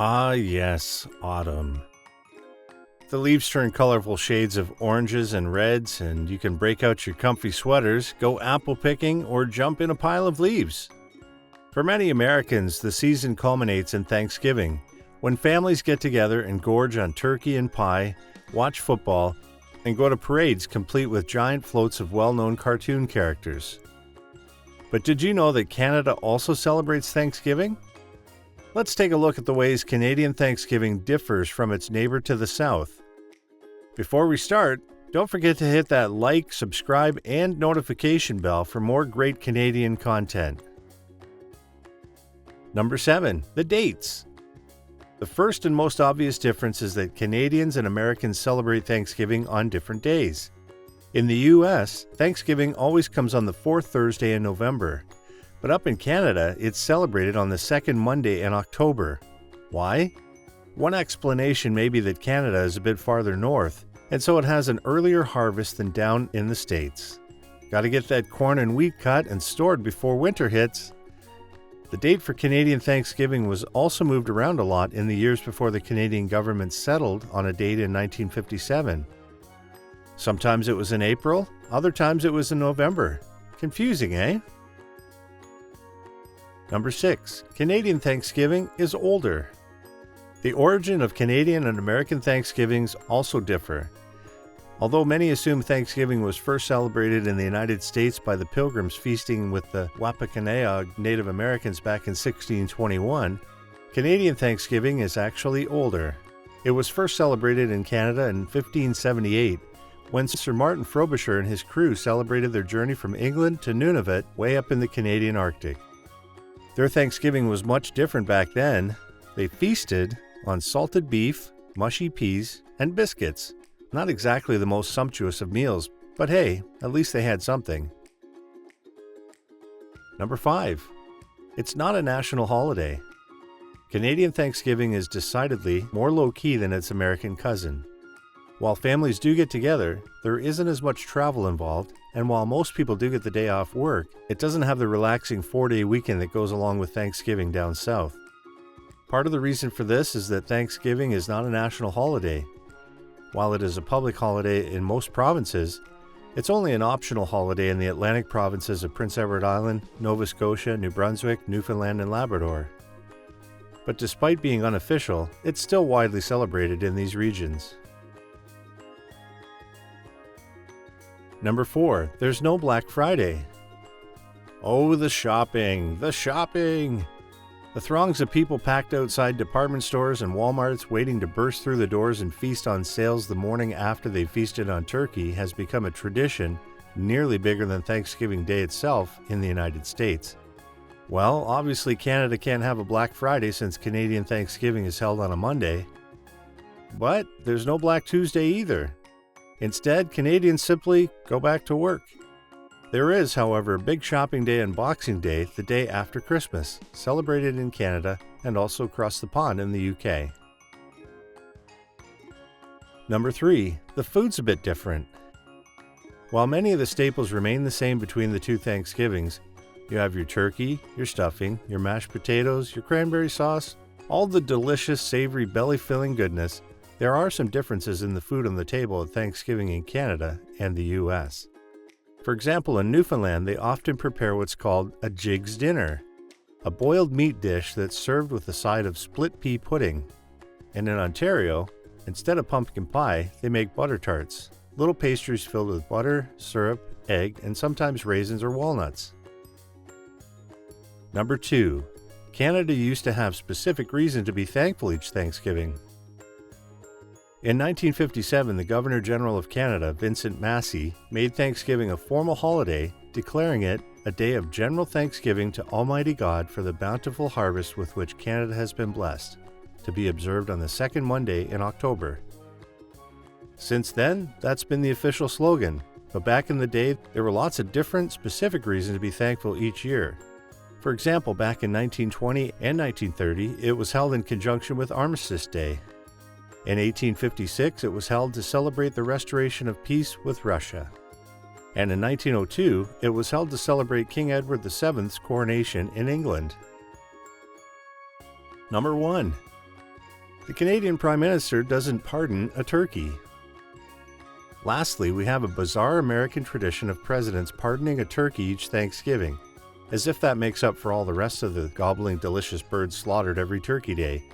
Ah, yes, autumn. The leaves turn colorful shades of oranges and reds, and you can break out your comfy sweaters, go apple picking, or jump in a pile of leaves. For many Americans, the season culminates in Thanksgiving, when families get together and gorge on turkey and pie, watch football, and go to parades complete with giant floats of well-known cartoon characters. But did you know that Canada also celebrates Thanksgiving? Let's take a look at the ways Canadian Thanksgiving differs from its neighbor to the south. Before we start, don't forget to hit that like, subscribe, and notification bell for more great Canadian content. Number 7. The dates. The first and most obvious difference is that Canadians and Americans celebrate Thanksgiving on different days. In the US, Thanksgiving always comes on the fourth Thursday in November. But up in Canada, it's celebrated on the second Monday in October. Why? One explanation may be that Canada is a bit farther north, and so it has an earlier harvest than down in the States. Gotta get that corn and wheat cut and stored before winter hits. The date for Canadian Thanksgiving was also moved around a lot in the years before the Canadian government settled on a date in 1957. Sometimes it was in April, other times it was in November. Confusing, eh? Number 6. Canadian Thanksgiving is older. The origin of Canadian and American Thanksgivings also differ. Although many assume Thanksgiving was first celebrated in the United States by the Pilgrims feasting with the Wampanoag Native Americans back in 1621, Canadian Thanksgiving is actually older. It was first celebrated in Canada in 1578, when Sir Martin Frobisher and his crew celebrated their journey from England to Nunavut way up in the Canadian Arctic. Their Thanksgiving was much different back then. They feasted on salted beef, mushy peas, and biscuits. Not exactly the most sumptuous of meals, but hey, at least they had something. Number 5. It's not a national holiday. Canadian Thanksgiving is decidedly more low-key than its American cousin. While families do get together, there isn't as much travel involved, and while most people do get the day off work, it doesn't have the relaxing 4-day weekend that goes along with Thanksgiving down south. Part of the reason for this is that Thanksgiving is not a national holiday. While it is a public holiday in most provinces, it's only an optional holiday in the Atlantic provinces of Prince Edward Island, Nova Scotia, New Brunswick, Newfoundland, and Labrador. But despite being unofficial, it's still widely celebrated in these regions. Number 4. There's no Black Friday. Oh, the shopping! The shopping! The throngs of people packed outside department stores and Walmarts waiting to burst through the doors and feast on sales the morning after they feasted on turkey has become a tradition nearly bigger than Thanksgiving Day itself in the United States. Well, obviously Canada can't have a Black Friday since Canadian Thanksgiving is held on a Monday. But there's no Black Tuesday either. Instead, Canadians simply go back to work. There is, however, a big shopping day on Boxing Day, the day after Christmas, celebrated in Canada and also across the pond in the UK. Number 3. The food's a bit different. While many of the staples remain the same between the two Thanksgivings, you have your turkey, your stuffing, your mashed potatoes, your cranberry sauce, all the delicious, savory, belly-filling goodness. There are some differences in the food on the table at Thanksgiving in Canada and the US. For example, in Newfoundland, they often prepare what's called a jig's dinner, a boiled meat dish that's served with a side of split pea pudding. And in Ontario, instead of pumpkin pie, they make butter tarts, little pastries filled with butter, syrup, egg, and sometimes raisins or walnuts. Number 2. Canada used to have specific reason to be thankful each Thanksgiving. In 1957, the Governor-General of Canada, Vincent Massey, made Thanksgiving a formal holiday, declaring it a day of general thanksgiving to Almighty God for the bountiful harvest with which Canada has been blessed, to be observed on the second Monday in October. Since then, that's been the official slogan, but back in the day, there were lots of different, specific reasons to be thankful each year. For example, back in 1920 and 1930, it was held in conjunction with Armistice Day. In 1856, it was held to celebrate the restoration of peace with Russia. And in 1902, it was held to celebrate King Edward VII's coronation in England. Number 1. The Canadian Prime Minister doesn't pardon a turkey. Lastly, we have a bizarre American tradition of presidents pardoning a turkey each Thanksgiving, as if that makes up for all the rest of the gobbling delicious birds slaughtered every Turkey Day.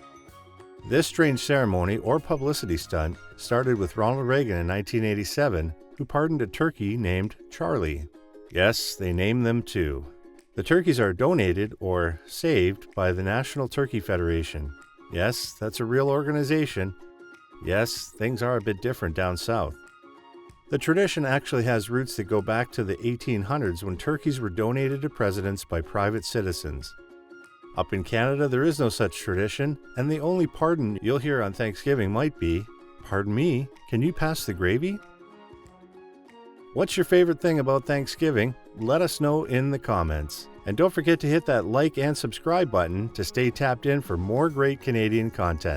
This strange ceremony or publicity stunt started with Ronald Reagan in 1987, who pardoned a turkey named Charlie. Yes, they named them too. The turkeys are donated or saved by the National Turkey Federation. Yes, that's a real organization. Yes, things are a bit different down south. The tradition actually has roots that go back to the 1800s when turkeys were donated to presidents by private citizens. Up in Canada, there is no such tradition, and the only pardon you'll hear on Thanksgiving might be, "Pardon me, can you pass the gravy?" What's your favorite thing about Thanksgiving? Let us know in the comments. And don't forget to hit that like and subscribe button to stay tapped in for more great Canadian content.